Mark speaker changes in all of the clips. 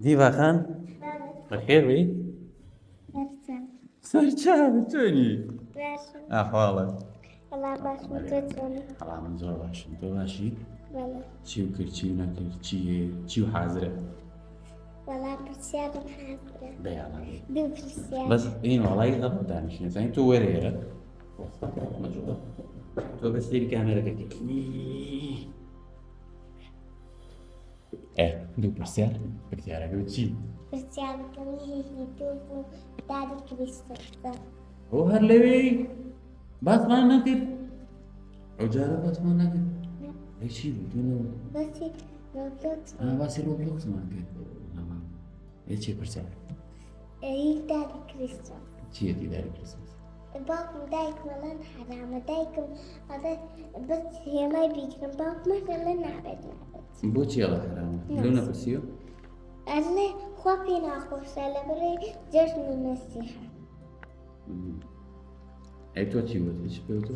Speaker 1: ديفا خان بخير بي؟ سرچاو توني أحوالك
Speaker 2: والله باش متوتوني
Speaker 1: حالا من زۆر باشم تۆ باشی
Speaker 2: والله
Speaker 1: چی و کرد چی و نەکرد چی و حازرە
Speaker 2: والله برسيالم حاضرة
Speaker 1: بەیاڵە
Speaker 2: دو برسيال
Speaker 1: بەس این وڵی غەڵ دانیشتین زانی تۆ وەرێرە تۆ بە سێری کامێرەکەی دوو پرسیار پرسیارەکە چی؟
Speaker 2: برسيالكم هي دوبو دادي كريستوفر
Speaker 1: ئەو هەر لەوێ باسمان نەکرد ئەو جارە باسمان نەکرد ئەی چی بوو تۆ
Speaker 2: بس روبلوكس
Speaker 1: باسی ڕۆبلۆکسمان کرد ئێ چی پرسیار
Speaker 2: هي دادي كريستوفر
Speaker 1: چیە دیداری کریسمس
Speaker 2: باكم دايكم لن حرام دايكم هذا بس هي ما بيكرم باكم مثلا نعبد
Speaker 1: بۆچی ئەڵە حرامە لەو نەپرسیوە
Speaker 2: أنا خوابي ناخوش على بري جشن المسيحة
Speaker 1: ئەی تۆ چی وتی چ پێ تۆ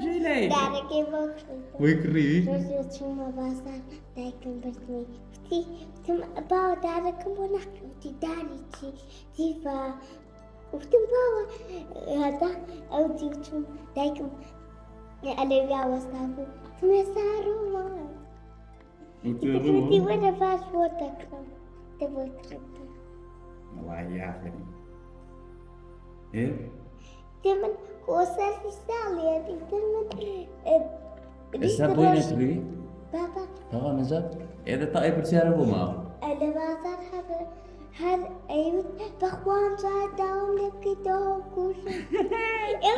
Speaker 1: جوێلای
Speaker 2: دارك بوكري
Speaker 1: وەی کڕی
Speaker 2: رجل ثم بازار دايكم بسمي تي ثم باو دارك ونحكي تي داري تي تيفا وتم باو هذا أو تي ثم دايكم ألويا وصابو ثم صاروا ما تي وين باش وتكرم تبوكرم
Speaker 1: والله يا أخي إيه
Speaker 2: تمن وصل في السالة هذه تمن
Speaker 1: ئێستا بۆی نەکردی
Speaker 2: بابا
Speaker 1: تەوا نەجات ئێدە تا ئەی پرسیارە بۆ ماوە
Speaker 2: أنا بازار هر أيوة بخوان صار داوم لك داوم كوش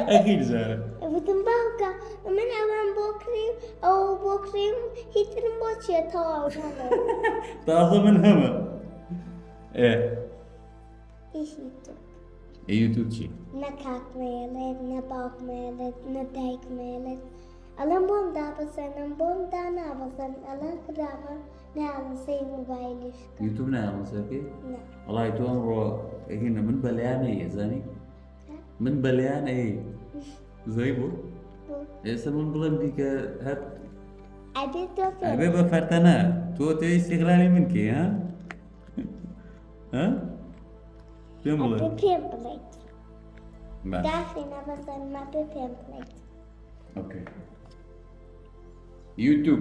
Speaker 1: ئەخیر جارە
Speaker 2: بدم باوكا من أمام بوكري أو بوكري هيترم بوشي تاو
Speaker 1: تازە من هەمە
Speaker 2: إيش يتو
Speaker 1: یوتیوب چی
Speaker 2: نكاك ميلد نباوك ميلد ندايك ميلد ألم بوم دابسن ألم بوم دانا بسن ألم كرابا نعم سي موبايلش
Speaker 1: یوتیوب نایڵم سەرکەی
Speaker 2: نعم
Speaker 1: وڵی تۆ ئەمڕۆ هینە من بەلیانەیە زانی من بەلیانەیە زەی بوو ئێستا من بڵێم دیکە هەر
Speaker 2: أبي توفي
Speaker 1: ئەبێ بە فەرتەنە تۆ تۆی استیغلالی من کێ ها ها پێم بڵێ
Speaker 2: أبي بيمبليت
Speaker 1: باش
Speaker 2: دافينا بسن ما بيمبليت
Speaker 1: اوكي يوتيوب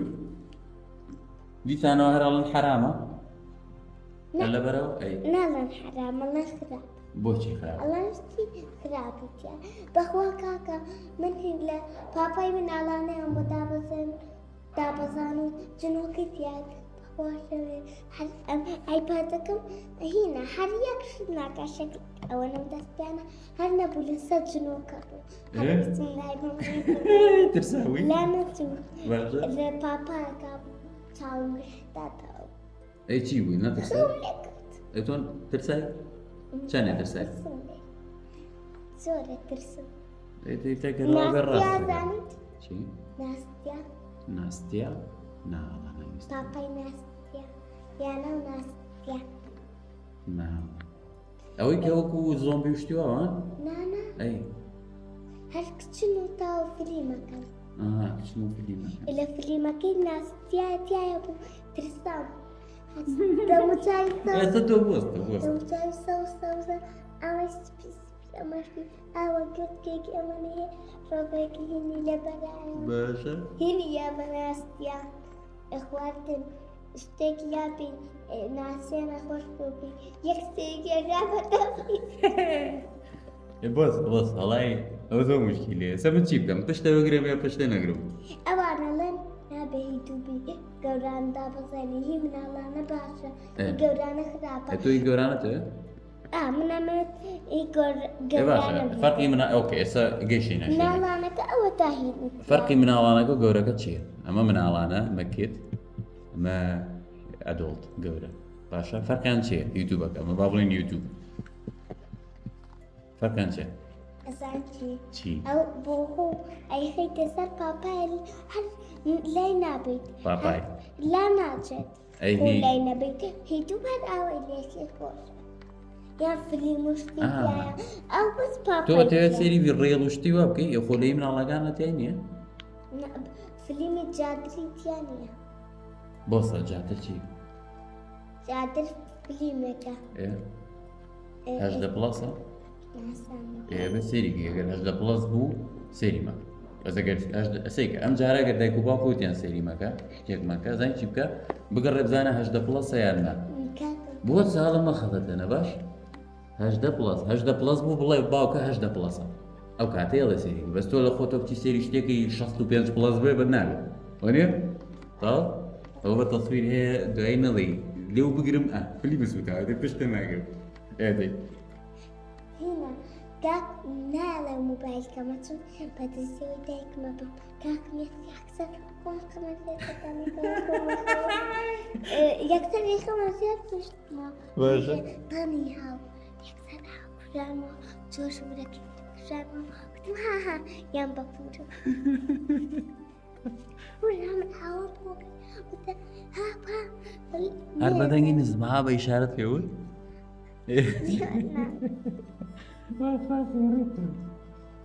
Speaker 1: دیسانەوە هەر ئەڵەن حرامە لە بەرەو ئەی
Speaker 2: نالن حرام الله خراب
Speaker 1: بۆچی خراپ
Speaker 2: الله نشتي خرابي يا بخوا كاكا من هلا باباي من علانة أم دابزانو جنوكي تياد بخوا شوي ايبادكم هنا هر يكشنا كشكل أو أنا مدستانا هر نبو لسا جنوكا هر
Speaker 1: إيه؟
Speaker 2: بسم الله
Speaker 1: ترساوی
Speaker 2: لا نتو
Speaker 1: باشە
Speaker 2: لبابا كاب تاو مشتاتا
Speaker 1: ئەی چی بووی نەترسای ئەی تۆ ترسای چەندێ ترسای
Speaker 2: زورة ترسم
Speaker 1: ئەی تێکەوە بێ
Speaker 2: ناستيا
Speaker 1: ڕاست
Speaker 2: زانت
Speaker 1: چی
Speaker 2: ناستيا
Speaker 1: ناستیا ناوەڵە نەویست
Speaker 2: باباي ناستيا يانا وناستيا
Speaker 1: ناوە ئەوەی کە وەکو زۆمبی وشتیوەوە
Speaker 2: نانا
Speaker 1: ئەی
Speaker 2: هل كتشنو تاو فيلمكا
Speaker 1: کچم و فیلیمە
Speaker 2: إلا فيلمكا ناستيا تيا يبو ترسام دمو جاي
Speaker 1: ئێستا تۆ بۆستە
Speaker 2: دمو جاي سو أمش بيس أمش بي أو قلت كيك أمانية ربك هني لبراي
Speaker 1: باشە
Speaker 2: هني يا بناستيا إخواتن اشتاق يا بي ناسين أخوش بي يكسيك يا جابا تبي
Speaker 1: بۆس هەڵای ئەوە زۆر مشکیلەیە سە من چی بکەم پشتە بگرم یا پشتە نەگرم
Speaker 2: أوانا لن نابي دوبي قوران دابزاني هي من الله نباشا
Speaker 1: إيه.
Speaker 2: قوران خرابا
Speaker 1: تۆی گەورانەتە
Speaker 2: من أمت
Speaker 1: باشە
Speaker 2: قوران
Speaker 1: فەرقی منە ئۆکێ ئێستا گەیشتی ناشێ
Speaker 2: نالانك أو تاهين
Speaker 1: فەرقی مناڵانەکە و گەورەکە چییە ئەمە مناڵانە مەکێت ئەمە ئەدۆڵت گەورە باشە فەرقیان چییە یوتیوبەکە ئەمە با بڵێن یوتیوب فەرقیان چییە
Speaker 2: أزانتي
Speaker 1: چی
Speaker 2: أو بوهو أي خي تسر باباي هل لا نابيت
Speaker 1: باباي.
Speaker 2: لا ناجد
Speaker 1: أي
Speaker 2: هو
Speaker 1: هي.
Speaker 2: لا نابيت هي دوبر أو إليش يكون يا فيلم مشتي يا أو بس
Speaker 1: تۆ
Speaker 2: باباي
Speaker 1: تەوێت سێری ڕێڵ وشتی وا بکەی ئەو خۆلەی مناڵەکانە تێ نییە
Speaker 2: فيلم جادري تيانية
Speaker 1: بۆسە جاتە چی؟
Speaker 2: جادر فیلمێکە
Speaker 1: ئێ هەژدە پڵەسە؟
Speaker 2: ناسانم
Speaker 1: بە سێریگە ئەگەر هەژدە پڵەس بوو سێری مەکە بەس ئەگەر ئەسێکە ئەم جارە ئەگەر دایک و باوکو وتیان سێری مەکە شتێک مەکە زانانی چی بکە بگەڕێ بزانە هەژدە پڵەسە یان نا بۆ ساڵە مەخەڵەتەنە باش هەژدە پڵەس بوو بڵێ باوکە هەژدە پڵەسە ئەو کاتێ ئەڵێ سێری بەس تۆ لە خۆتۆ بچی سێری شتێکی 65 پڵەس بێ بە نابێت وانێ تا ئەو بە تەسویر هەیە دوایی نەڵێ لێو بگرم فلی بسووتاوە پشتە ناگرم ئێدەی
Speaker 2: هنا كاك نالا موبايل كما تشوف بتسوي دايك ما بم كاك يكسر يكسر قوم كما يكسر يكسر مش ما
Speaker 1: باشا.
Speaker 2: تاني هاو يكسر هاو كرامة جوش برك كرامة قلت ها يام بفوتو ورام هاو فوق قلت ها
Speaker 1: هەر بەدەنگی نزمها بە ئیشارەت پێوت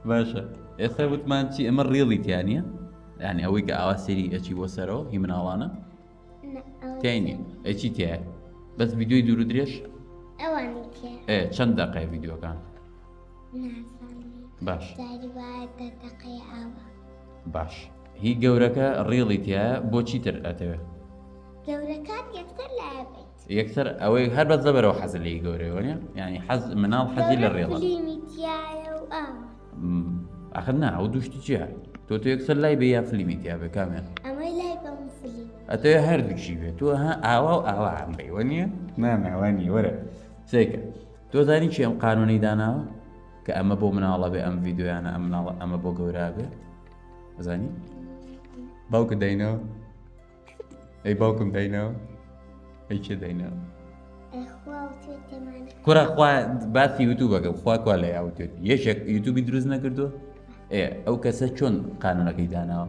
Speaker 1: باشە ئێستا وتمان چی ئەمە ڕێڵی تیانە یعنی ئەوەی کە ئاوا سێری ئەچی بۆ سەرەوە هی مناڵانە تینی ئەچی تایە بەس ڤیدیۆی دوور و درێژ
Speaker 2: أواني كيا
Speaker 1: چەند دەقای ڤیدیۆکان
Speaker 2: ناساني
Speaker 1: باش
Speaker 2: داري بعد دقيقة
Speaker 1: باش هی گەورەکە ڕێڵی تایە بۆ چیتر ئەتەوێ
Speaker 2: دوركات يكسر لعبت
Speaker 1: یەکسەر ئەوەی هەر بەس دەبەرەوە حەز لێی گەورەوەنیە ینی حەز مناڵ حەزی لە ڕێڵە
Speaker 2: فيلميتيايا
Speaker 1: ئاخر نا ئەو دوشتی چیە تۆ یەکسەر لای بێ یا فلیمی تیا بێ کامێن
Speaker 2: أما لا يبقى فيلم
Speaker 1: ئەتەوێ هەردووشی بێت تۆ ها ئاوا و ئاوا ئەم بێوە نییە ناماوانی وەرە سێکە تۆ زانی چی ئەم قانونی داناوە کە ئەمە بۆ مناڵە بێ ئەم ڤیددیویانە ئەم مناڵە ئەمە بۆ گەورە بێ زانی باوکە داینەوە ئەی باوکم داینەوە ئەی چێ داینەوە
Speaker 2: أخوة وتويتي معنا
Speaker 1: کوڕە خوا باسی یوتوبەکە خوا کوا لە یاوتێت یەشێک یوتوبی دروست نەکردووە ئەو کەسە چۆن قانونەکەی داناوە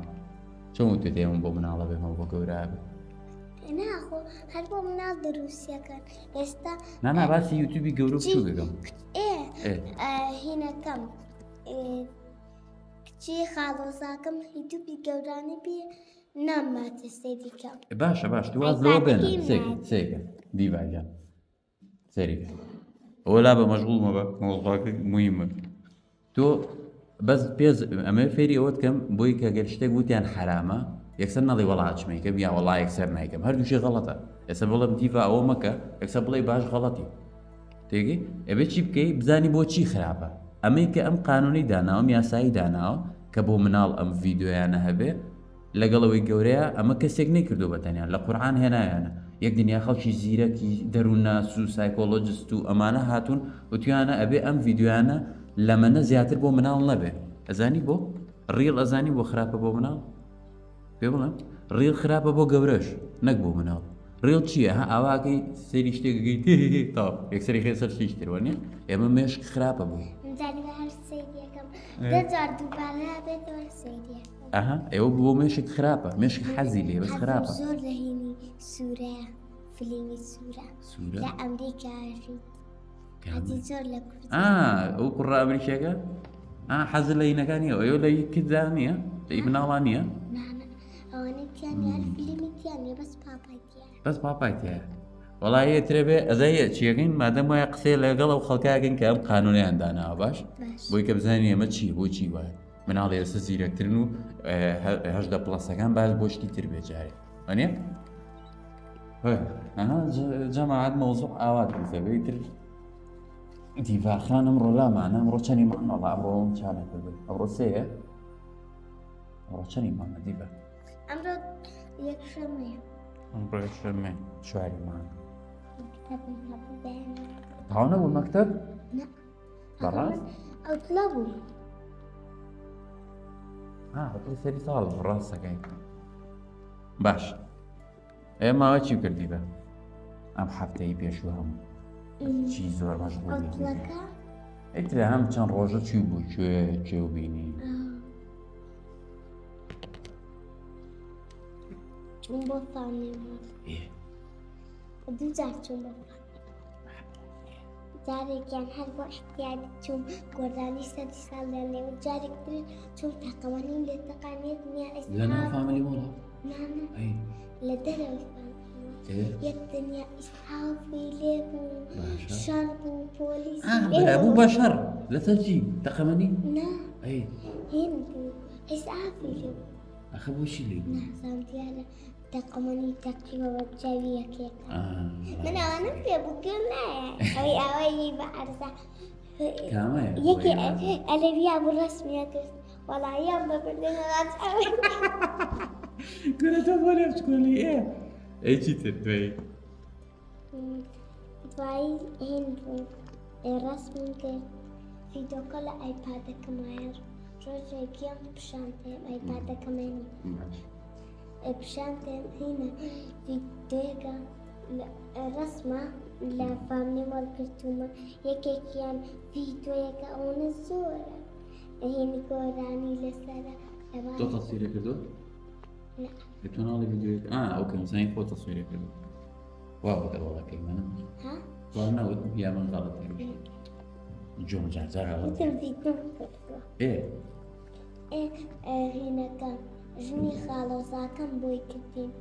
Speaker 1: چۆن وتێت ئێمە بۆ مناڵە بێمە بۆ گەورە بێ
Speaker 2: أنا أخو هربو من الدروسيا كان يستا
Speaker 1: نانا باسی یوتوبی گەورە بچوو دەکەم
Speaker 2: إيه هنا كم كتشي خالوزاكم يدوبي جوراني بي نما تستيدي كم
Speaker 1: باشە باش دواز لەوە بێنە سێکە دیڤایجان سەریکە ئەوە لا بە مەشغوڵمە بە مۆڵڵاکە مویمە تۆ بەس پێز ئەمە فێری ئەوە بکەم بۆی کە گەر شتێک گوتیان حرامە یەکسەر نەڵێ وەڵاتچمەکەم یا وەڵا یەکسەر نایکەم هەردووشی غەڵەتە ئێستا بڵێم دیڤا ئەوە مەکە یەکسەر بڵێ باش غەڵەتی تێگەی ئەبێ چی بکەی بزانی بۆ چی خراپە ئەمەی کە ئەم قانونی داناوە یاسایی داناوە کە بۆ مناڵ ئەم ڤیددیۆیانە هەبێ لەگەڵەوەی گەورەیە ئەمە کەسێک نەیکردو بەتەنیان لە قورئان هێنایانە یەک دنیا خەڵکی زیرەکی دەروونناس و سایکۆلۆجست و ئەمانە هاتوون وتیانە ئەبێ ئەم ڤیددیۆیانە لەمەنە زیاتر بۆ مناڵ نەبێ ئەزانی بۆ ڕیڵ ئەزانی بۆ خراپە بۆ مناڵ پێ بڵێم ڕیڵ خراپە بۆ گەورەش نەک بۆ مناڵ ڕیڵ چییە ها ئاواکەی سێری شتێکگەی تا یەکسەری خێ سەر شتێوەنیە ئێمە مێشک خراپە بوو
Speaker 2: نزاني هر سيدي كم دزار دوبارة بدور سيدي
Speaker 1: ئەها ئێوە بۆ مێشک خراپە مێشک حەزی لێ بەس خراپە
Speaker 2: زور رهيني سورة فيلمي سورة
Speaker 1: سوورە
Speaker 2: لأمريكا عرفت هذه زور لكرد
Speaker 1: ئەو کوڕە ئەمریکیەکە حەزر لە هینەکانیە ئەوە لە کرددا نییە لە مناڵان نییە
Speaker 2: نانا أنا تياني هر فيلمي تياني بس بابا تياني
Speaker 1: بەس پاپایتەیە وەڵایە ترێبێ ئەزای چیەکەین مادەم وایە قسەی لەگەڵ ئەو خەڵکاگەن کە ئەم قانونیان داناوە باش بۆی کە بزانانی ئەمە چی بۆ چی وایە مناڵ ئێستا زیرەکترن و هەژدە پڵەسەکان باش بۆ شتی تر بێجارێ ئەنێ جەماعەت مەوزوع ئاوات بزەبەی تر دیڤاخان ئەمڕۆ لامانە ئەمڕۆ چەندی مانەڵە ئەمڕۆ چانەکرد ئەمڕۆ سەیە ئەمڕۆ چەندی مانە دیڤە
Speaker 2: أمرو يكشمي
Speaker 1: ئەمڕۆ یەکشەممە چواری مان
Speaker 2: كتاب الحبان
Speaker 1: تاوا نەبوو مەکتەب
Speaker 2: لا
Speaker 1: بەڕاست
Speaker 2: أطلبوا
Speaker 1: بەڵێ سەری ساڵ ڕاستەکەی باش ئێماوە چی کردی بە ئەم هەفتەی پێشوو هەموو چی زۆر مەشغوڵی
Speaker 2: أطلقا
Speaker 1: ئەیترە هەم چەند ڕۆژە چی بوو کوێ بینی
Speaker 2: چون با فانی بود دو جار چون با فانی جارێک یان هەر بۆ احتیاج چوم گۆردانی سەدی ساڵ لەنێ و جارێک تر چوم تاقەوانیم لێ تەقانێت نییە
Speaker 1: لە ناو فامیلی وڵات
Speaker 2: نانە لە دەرەوەی فامی
Speaker 1: إيه؟
Speaker 2: الدنيا إسعافي ليبو
Speaker 1: باشا.
Speaker 2: شربوا بوليس
Speaker 1: أبو بشر لا تجي تقمني
Speaker 2: نعم
Speaker 1: أي
Speaker 2: هندو إسعافي ليبو
Speaker 1: أخبو شي لي
Speaker 2: نعم سامتيالا تقمني تقيمة بجاوية كيكا من
Speaker 1: آه
Speaker 2: أنا في بكرنا أوي أوي بعرسة
Speaker 1: كامل
Speaker 2: يكي أنا بيا بالرسم يا كريس والله يلا بدنا نتعاون
Speaker 1: كنت أقول بتقولي إيه إيه تيتر دوي
Speaker 2: باي هندو الرسم كيف في دوكلا ايباد كمان رجع كيام بشانتين ايباد كمان بشانتين هنا في دوكا الرسمة لا فامني والكرتومة يكي كيان في دوكا ونزورة هنا كوراني لسالة
Speaker 1: تو تصويري كردو؟
Speaker 2: لا
Speaker 1: بتونا على فيديو أوكي مثلا فوت تصويري كردو واو ده والله كلمة
Speaker 2: ها
Speaker 1: وأنا ودي يا من غلط يعني جون جعزة غلط
Speaker 2: مثل في دوكا
Speaker 1: إيه
Speaker 2: هنا كان جني خالصا كان بوي كتين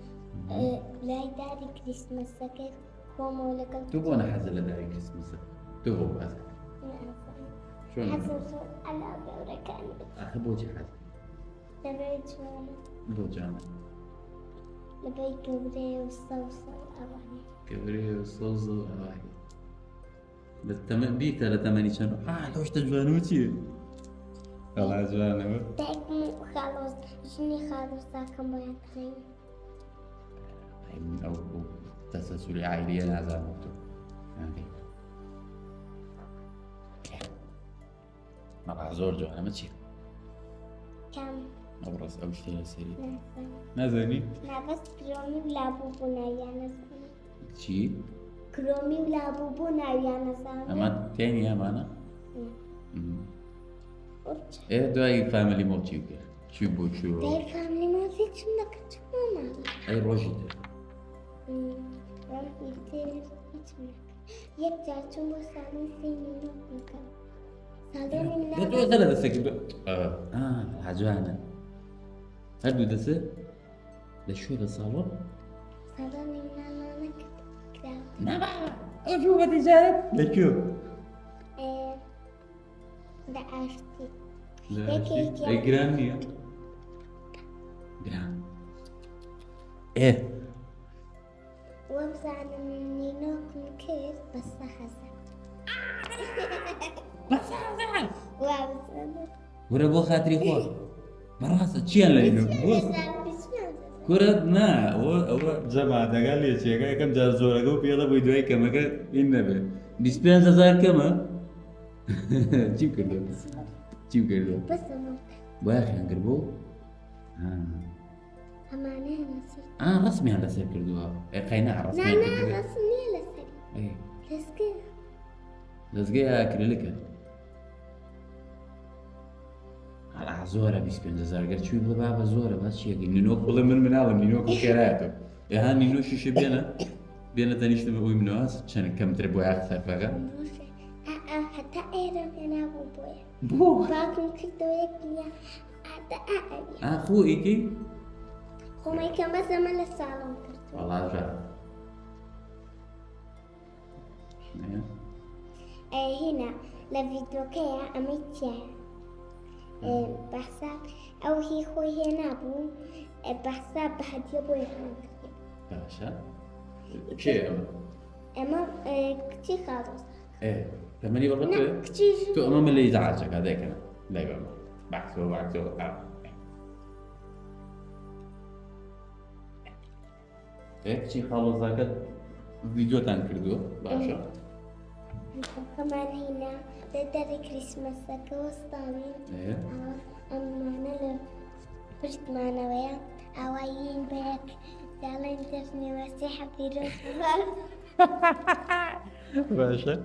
Speaker 2: لا يداري كريسماس سكت كومو لك
Speaker 1: تو أنا حزل لداري كريسماس تو هو بس شلون
Speaker 2: حسن صوت على دورة كان
Speaker 1: أخبو جي حزل
Speaker 2: لبيت وانا
Speaker 1: بو جامع
Speaker 2: لبيت كبري والصوصة والأواني
Speaker 1: كبري وصوصو أواهي بيتا لتماني شنو لوش تجوانوتي والله جوانو
Speaker 2: تاكم خالص جني خالصا كان بوي كتين
Speaker 1: هاي من أول تسلسل عائلية نازل مكتوب يعني ما راح زور جوانا ما تشيل
Speaker 2: كم
Speaker 1: أبرز أو شيء سريع
Speaker 2: ناسا
Speaker 1: نازني
Speaker 2: نا بس كرومي ولا بوبونا يا ناسا
Speaker 1: شي
Speaker 2: كرومي ولا بوبونا يا ناسا
Speaker 1: أما تاني يا مانا
Speaker 2: ورجع
Speaker 1: إيه دواي فاميلي موتيو كير شو بو شو
Speaker 2: داي فاملي ما فيك شنك تماما
Speaker 1: أي روجي
Speaker 2: راح يصير يتملك يرجع تشوف صالون سينما مكان صالون
Speaker 1: ده تو ثلاثة سكين عجوانا هل دسة ده شو ده صالون
Speaker 2: صالون النانا كذا
Speaker 1: نعم أشوف تجارة ده شو
Speaker 2: ده عرفتي
Speaker 1: لا
Speaker 2: هيك
Speaker 1: شيء
Speaker 2: هيك
Speaker 1: أي جرانية جران إيه
Speaker 2: وابزع من نينوكم كيف بس حسن
Speaker 1: بس هذا
Speaker 2: وابزع
Speaker 1: ورا خاطري خور مراسة تشيان لينو بوس كرة ما هو جماعة قال لي شيء كم جال زورا جو بيلا بيدوي كم كان إنه ديسبينس هزار كم تيم كردو تيم كردو
Speaker 2: بس ما
Speaker 1: باخي هنقربو
Speaker 2: أمانة نسيت
Speaker 1: رسمي على سير كردوها قيناع رسمي
Speaker 2: لا
Speaker 1: كردوها
Speaker 2: لا رسمي لسري
Speaker 1: ايه
Speaker 2: لسكي
Speaker 1: لزقيها أكريليك على زورة بيسبين زار قلت شو يبغى بابا زورة بس شيء نينوك والله من عالم نينوك كراته يا هاني نينو شو بينا تانيش تبغى منو هاس عشان كم تربوا أكثر فقط
Speaker 2: حتى أنا أنا أبو بويا
Speaker 1: بو
Speaker 2: باكم كنتوا يكني حتى أبي
Speaker 1: أخو إيكي
Speaker 2: هما كان بس من الصالون كرتوا
Speaker 1: والله جا
Speaker 2: هنا لفيديو كيا أميتيا بحساب أو هي خوي هنا أبو بحساب بحد يبوي هناك
Speaker 1: باشا شيء
Speaker 2: أما كتير خالص
Speaker 1: إيه تمني والله
Speaker 2: لا كتير
Speaker 1: تو أمام اللي يزعجك هذاك أنا لا يبغى بعكسه إيه شيء خالص ذاك فيديو تنكردو باشا
Speaker 2: كمان هنا تدري كريسماس كوستانين
Speaker 1: إيه
Speaker 2: أما أنا بريت معنا ويا أوايين بيك زعلان ترني مسيحة بيروس
Speaker 1: باشا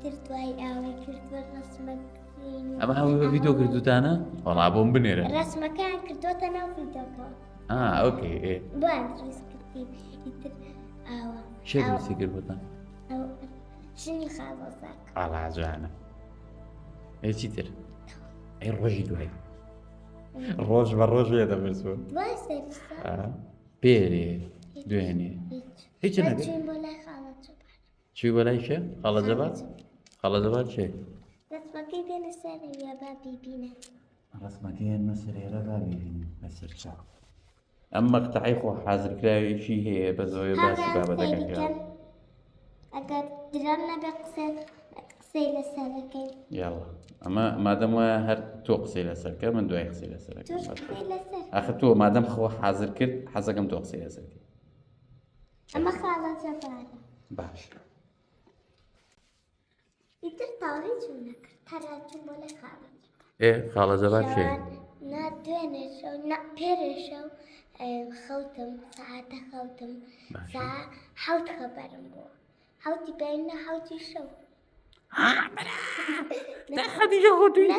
Speaker 2: درت واي أوي كرت بالرسمة
Speaker 1: أما هو فيديو كردو تانا والله أبون بنيرة
Speaker 2: الرسمة كان كردوت أنا وفيديو كمان
Speaker 1: أوكي إيه
Speaker 2: بعد ريس كتير يدر أوا
Speaker 1: شكل سكر بطن
Speaker 2: أو شنو خالصك
Speaker 1: على عجوانا إيه تيتر إيه الروجي دوهي الروج بالروج يدا برسول
Speaker 2: بس
Speaker 1: بيري دوهني
Speaker 2: هيك
Speaker 1: هیچ نەکەی
Speaker 2: بچین بۆ لای خاڵە جوبار
Speaker 1: چی بۆ لای کێ خاڵە جەبار خاڵە جەبار چێ
Speaker 2: دەستمەکەی بێنە سەرەویە با بیبینە
Speaker 1: ڕسمەکەی هێنمە سەرێرە بابینین بەسەر چاو ئەم مەقتەعی خۆ حازرکراوێکی هەیە بە زۆی باسی بابەتەکەن
Speaker 2: ئەگەر درام نەبێ قسەی لەسەرەکەی
Speaker 1: یاڵا ئەمە مادەم وایە هەر تۆ قسەی لەسەرکە من دوای قسەی لەسەرەکە
Speaker 2: توش قسەی لەسەر
Speaker 1: ئەخە تۆ مادەم خۆ حازر کرد حەزەکەم تۆ قسەی لەسەرکە
Speaker 2: ئەمە خاڵە جەبارە
Speaker 1: باش
Speaker 2: ئیتر تاوی چوو نەکرد تەراچوو بۆ لای خاڵە
Speaker 1: ئێ خاڵە جەبار چێ
Speaker 2: نا دوێنێ شەو نا پێرێ شەو خەوتم سەعاتە خەوتم ساعە حەوت خەبەرم بووە حەوتی بینە حەوتی شەو
Speaker 1: خەدیجە خۆتوی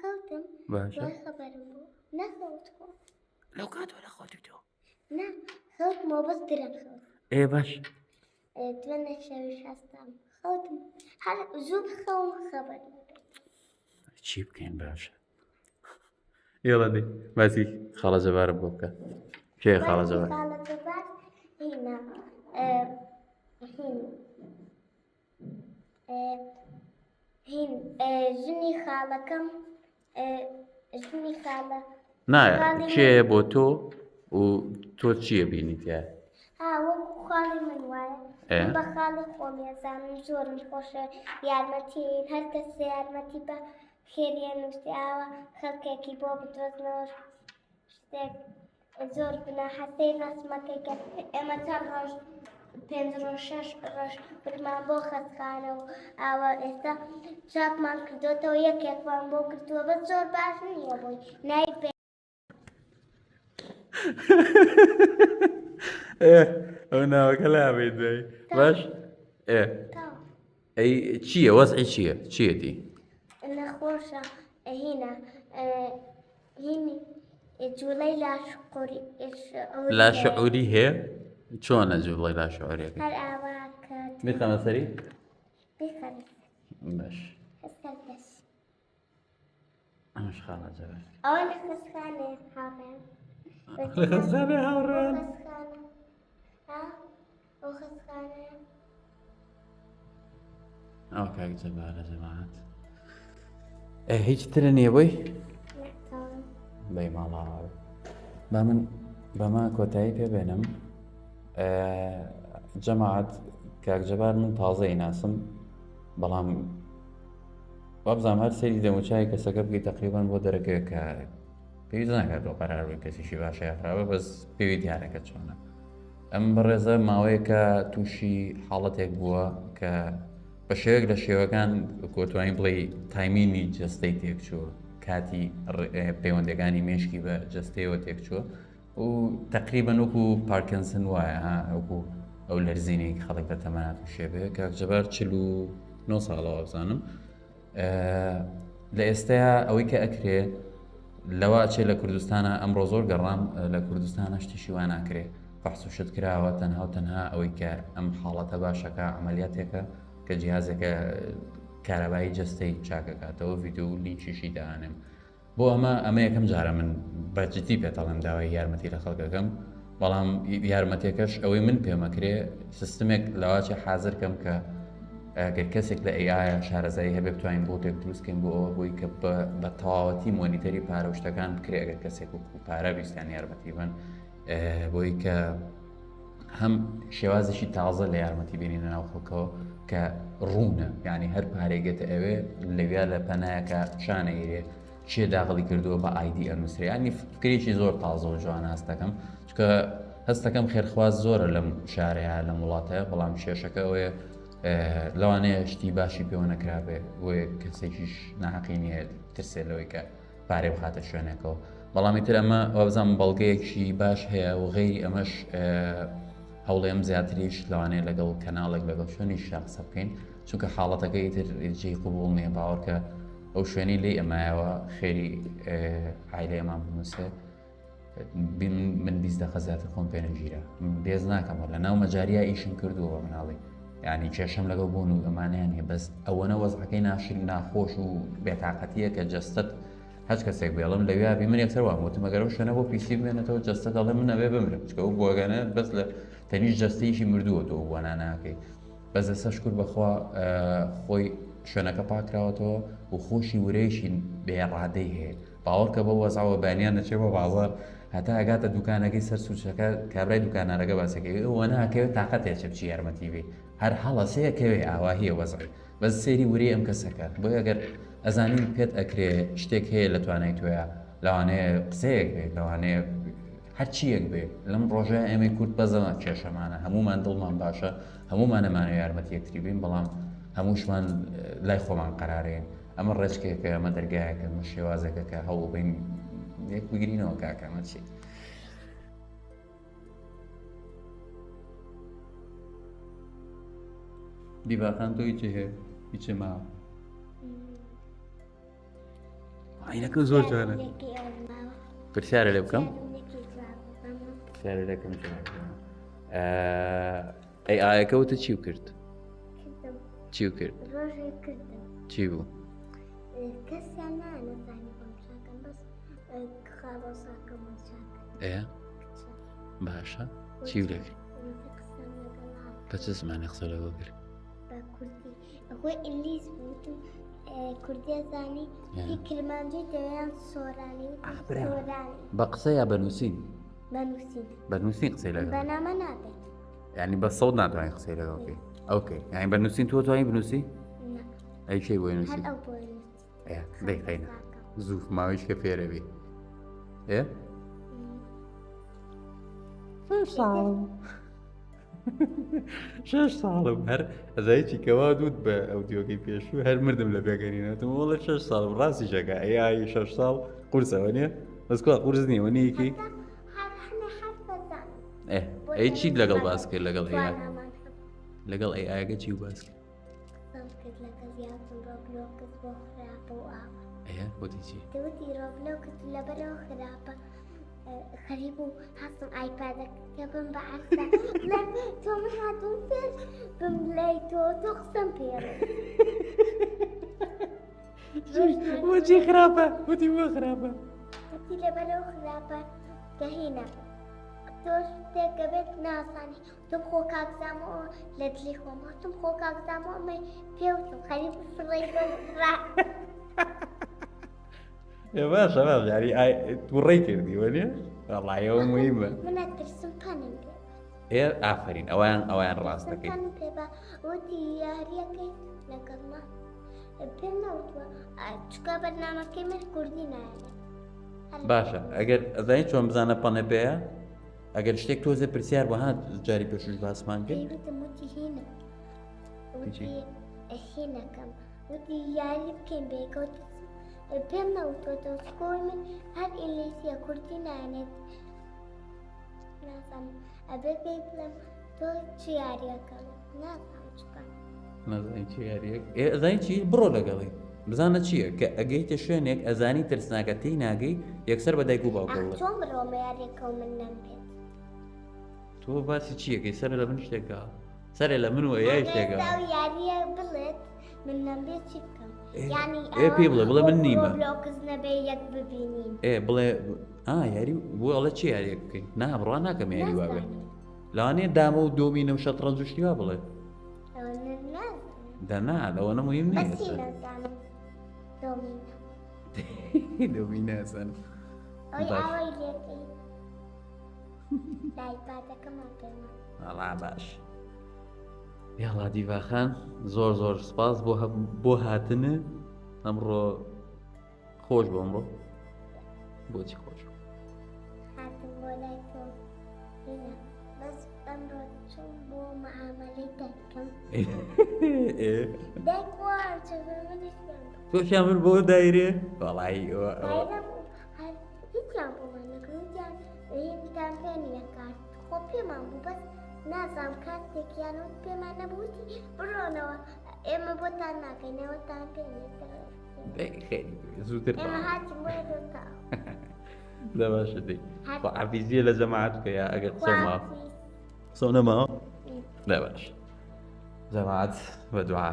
Speaker 2: خەوتم
Speaker 1: باشە
Speaker 2: دوای خەبەرم بوو نەخەوت خۆ
Speaker 1: لەو کاتۆ لە خۆتی تۆ
Speaker 2: نا خەوتمەوە بەس درەن خەوت
Speaker 1: ئێ باش
Speaker 2: دوێنێ شەویش هەستام خەوتم هەر زوو بخەوم خەبەرم
Speaker 1: چی بکەین باشە یێڵە دێ باسی خاڵە جەبارە بۆ بکە کێ خاڵە جەبار
Speaker 2: خاڵە جەبار هینە هین ژنی خاڵەکەم ژنی خاڵە
Speaker 1: نایە کێ بۆ تۆ و تۆ چییە بینیتە
Speaker 2: وەکو خاڵی من وایە من بە خاڵی خۆم ێزانم زۆرم خۆشە یارمەتیین هەر کەسە یارمەتی بە خێریە نووسی ئاوە خەڵکێکی بۆ بدۆزنەوە شتێک زۆر گوناحەتەی ڕسمەکەی کە ئێمە چەند ڕۆژ 5 ڕۆژ 6 ڕۆژ برمان بۆ خەستخانە و ئاوە ئێستا چاکمان کردوتەوە یەکێکمان بۆ کردووە بە زۆر باش نییە بووی نای پێ
Speaker 1: ئەو ناوەکە لابێت دوای باش ئەی چییە وەزعی چییە چیەتی
Speaker 2: نەخۆشە هینە هینی جوڵەی لاشقوری
Speaker 1: لاشعوری هەیە چۆنە جوڵەی لاشعوریەکە
Speaker 2: هەر ئاواکات
Speaker 1: میخەمە سەری
Speaker 2: بخەن
Speaker 1: باش
Speaker 2: هەستە دەست
Speaker 1: ئەمەش خاڵە جەبار
Speaker 2: ئەوە لە خەستخانێ هاوڕێن
Speaker 1: لە خەستخانەی هاوڕێن
Speaker 2: خەستخانە ئەو خەستخانەیە
Speaker 1: ئەو کاک جەبارە جەماعەت هیچ ترە نییە بۆی بەی ماڵاوە با من بەما کۆتایی پێبێنم جەماعەت کاک جەبار من تازەی ناسم بەڵام وابزانام هەر سەیری دەموچای کەسەکە بگەی تەقریبان بۆ دەرەکەوێت کە پێویست ناکاتەوە قەرار بووی کەسیشی باشە یاخراوە بەس پێوی دیارەکە چۆنە ئەم بەڕێزە ماوەیە کە تووشی حاڵەتێک بووە کە بە شێوەیەک لە شێوەکان کۆتوانین بڵێ تایمینی جەستەی تێکچووە کاتی پەیوەندەکانی مێشکی بە جەستەیەوە تێکچووە و تقریبەن وەکو پارکینسن وایە وەکو ئەو لەرزینێکی خەڵک بە تەمەنات و شێبێ کاک جەبار 49 ساڵەوە بزانم لە ئێستایا ئەوەی کە ئەکرێ لەوە چێ لە کوردستانە ئەمڕۆ زۆر گەڕام لە کوردستانە شتیشی وان ناکرێ بەحسوشت کراوە تەنها و تەنها ئەوەی کە ئەم حاڵەتە باشەکە عملیاتێکە کە جیهازێکە کارەبایی جەستەی چاکەکاتەوە ڤیدیۆ و لینچیشی داهانێم بۆ ئەمە یەکەم جارە من بەجددی پێتەڵم داوای یارمەتی لە خەڵکەکەم بەڵام یارمەتێکەش ئەوەی من پێمەکرێ سیستمێک لەواچی حازرکەم کە ئەگەر کەسێک لە ئەیە شارەزایی هەبێ بتوانین بۆ تێک دروستکەین بۆ ئەوە بۆی کە بە تەواوەتی مۆنیتەری پارە شتەکان بکرێ ئەگەر کەسێک و پارە ویستیان یارمەتی بن بۆی کە هەم شێوازێکی تازە لە یارمەتی بینینە ناو خەڵکەوە کە ڕوونە یعنی هەر پارێگێتە ئەوێ لەویا لە پەنایەکە شانەگیرێ چێ داغڵی کردووە بە ئایدی ئەنووسری ینی فکرێکی زۆر تازە و جوان هەستەکەم چکە هەستەکەم خێرخواز زۆرە لەم شارەیە لە وڵاتەیە بەڵام کێشەکە ئەوەیە لەوانەیە شتی باشی پێوە نەکرابێ بۆیە کەسێکیش ناحەقی نییە ترسێ لەوەی کە پارێ بخاتە شوێنێکەوە بەڵامی تر ئەمە وابزانام بەڵگەیەکی باش هەیە و غەیری ئەمەش هەوڵێم زیاتریش لەوانەیە لەگەڵ کەناڵێک لەگەڵ شوێنی قسە بکەین چونکە حاڵەتەکە ئیتر جێی قبوڵ نییە باوەڕکە ئەو شوێنی لێ ئەمایەوە خێری عایلە ئەمان بنووسێ من 20 دقە زیاتر خۆم پێ نەگیرە بێز ناکەمەوە لە ناو مەجاریە ئیشم کردووە مناڵی یعنی کێشەم لەگەڵ بوون و ئەمانیان هەیە بەس ئەوەنە وەزعەکەی ناشرین ناخۆش و بێتاقەتیە کە جەستت هەچ کەسێک بێڵم لەوێ بی من یەکسەر وام وتم ئەگەر ئەو شوێنە بۆ پیسی بێنێتەوە جەستە دەڵێ من ئەوێ بمرم چکە ئەو بۆگەنە بەس لە تەنیش جەستەیەکی مردووە تۆ بۆ ناناکەی بەس دەستە شکر بەخوا خۆی شوێنەکە پاکراوەتەوە و خۆشی ورەیەشی بێڕادەی هەیە باوەڕکە بە وەزعەوە بانیان دەچێت بە بازار هەتا ئەگاتە دوکانەکەی سەر سوورچەکە کابرای دوکانارەکە باسەکەی ئەوە ناکەوێت تااقەت هێچە بچی یارمەتی بێ هەر هەڵەسەیەکەوێ ئاوا هەیە وەزعی بەس سێری وری ئەم کەسەکە بۆ ئەگەر ئەزانین پێت ئەکرێ شتێک هەیە لە توانای تۆیە لەوانەیە قسەیەک بێت لەوانەیە هەرچیەک بێ لەم ڕۆژە ئێمەی کورد بەزەمە کێشەمانە هەمومان دڵمان باشە هەمومان نەمانە یارمەتی یەکتری بین بەڵام هەمووشمان لای خۆمان قەرارێن ئەمە ڕێچکێکە ئەمە دەرگایەکە ئەمە شێوازێکە کە هەوڵ بین یەک بگرینەوە کاکەمە چی دیڤاخان تۆ هیچی هەیە هیچی ماوە عینەکە زۆر جوانە پرسیارە لێ بکەم پرسیارە لێکەم ئەی ئایەکەوتە چی و کرد چی و کرد چی بوو
Speaker 2: کەسیان نانەزانی بەم شاکەم بەس خاڵۆساکەم
Speaker 1: ئێ باشە چی لێکرد بە چ زمانی قسە لەگەڵ کرد
Speaker 2: بە کوردی ئەخۆی ئینگلیز بووتم کوردی زانی کلمانجی دەوێیان سۆرانی سۆرانی
Speaker 1: بە قسە یا بەنووسین
Speaker 2: بەنووسین
Speaker 1: بەنووسین قسەی لەگەڵ
Speaker 2: بەنامە نابێت
Speaker 1: یعنی بە سەوت ناتوانین قسەی لەگەڵکەی ئەوکەی یعنی بەنووسین تۆ توانین بنووسی ئەی شەی بۆی نووسی
Speaker 2: هەر ئەو بۆی
Speaker 1: دەیقینە زوو ماوەیش کە فێرە بێ ئێ شش ساڵم هەر ئەزایکی کەوا دوود بە ئەو دیۆگەی پێشوو هەر مردم لە پێگەنینەوەتم وڵە 6 ساڵم ڕاستی شەکە ئەی 6 ساڵ قورسەوە نیە بەسکوا قورس نییەوە نیەکی ئەی چیت لەگەڵ باس کرد لەگەڵ ئەی لەگەڵ ئەی ئاگە چی و باس کرد بۆتی چی
Speaker 2: دوتی ڕۆبلۆکت لەبەرەوە خراپە خەریب و هەستم ئایپادەکە بم بە عەرزە تۆ من هاتووم فێر بم لای تۆ قسەم پێڕێ
Speaker 1: بۆچی خراپە وتی بۆ خراپە
Speaker 2: وتی لەبەرەوە خراپە گەهینە تۆ شتێکە بێت ناسانی تم خۆ کاکزامەوە لە دلی خۆم هاتم خۆ کاکزامەوە ئەمەی پێوتم خەریب فڕی ڕا
Speaker 1: باشە باش یاری تووڕێی کردی وەنیە ڕڵایەوە مویمە
Speaker 2: منە ترسم پەنم پێ
Speaker 1: ئێ ئافرین ئەویان ڕاست دەکەین
Speaker 2: پەنم پێ بە وتی یاریەکەی لەگەڵما پێم نەوتوە چکە بەرنامەکەی من کوردی نایێت
Speaker 1: باشە ئەگەر ئەزانی چۆن بزانە پەنە پێەیە ئەگەر شتێک تۆزە پرسیار وەها جاری پێشوش باسمان کرد
Speaker 2: پێیوتم وتی هینە وتی هینەکەم وتی یاری بکەین بێکەوت پێم نەوتۆتە سکۆی من هەر ئینگلیزیە کوردی نانێت نازانم ئەبێ پێی بڵێم تۆ چی یاریەکەم نازانم چکە
Speaker 1: نازانی چی یاریەک ئەزانی چی بڕۆ لەگەڵی بزانە چییە کە ئەگەیتە شوێنێک ئەزانی ترسناکە تێی ناگەی یەکسەر بە دایک و باوکە بڵێ
Speaker 2: چۆن بڕۆمە یاریەکە و من نەمپێت
Speaker 1: تۆ باسی چیەکەی سەرە لە من شتێکە سەرێ لە من وە یای شتێکە
Speaker 2: یاریە بڵێت من نەمبێت چی بکەم یعنی
Speaker 1: پێ بڵێ من نیمە
Speaker 2: بلۆکز نەبێ یەک ببینین
Speaker 1: بڵێ یاری بۆ ئەڵە چی یاریەک بکەین نا بڕوان ناکەم یاری وابێ لەوانەیە دامە و دۆمینە و شەترەنج و شتیوا بڵێ دەنا لەوە نەموهیم نییە دۆمینە ئەسەن ئەڵا باش یاڵا دیڤاخان زۆر زۆر سپاس بۆ هاتنە ئەمڕۆ خۆش بۆ ئەمڕۆ بۆچی خۆش
Speaker 2: هاتم بۆ لای تۆ بەس ئەمڕۆ چوم بۆ مەعامەلەی دایکم دایک وارچە
Speaker 1: تۆشیان من بۆ دایرێ وەڵایی
Speaker 2: هیچیان بۆمان نەکردیان هێمتان پێ نییە کارت خۆ پێمان بوو بەس نازام کاتێکیان وت پێمان نەبووتی بڕۆنەوە ئێمە بۆتان ناکەینەوەتان پێ
Speaker 1: زووتر
Speaker 2: ئێمە هاتیم بۆ دۆتا
Speaker 1: دەباشە دەی عەفیزیە لە جەماعەت بکە یا ئەگەر قسە نەما دەباش جەماعەت بە دوعا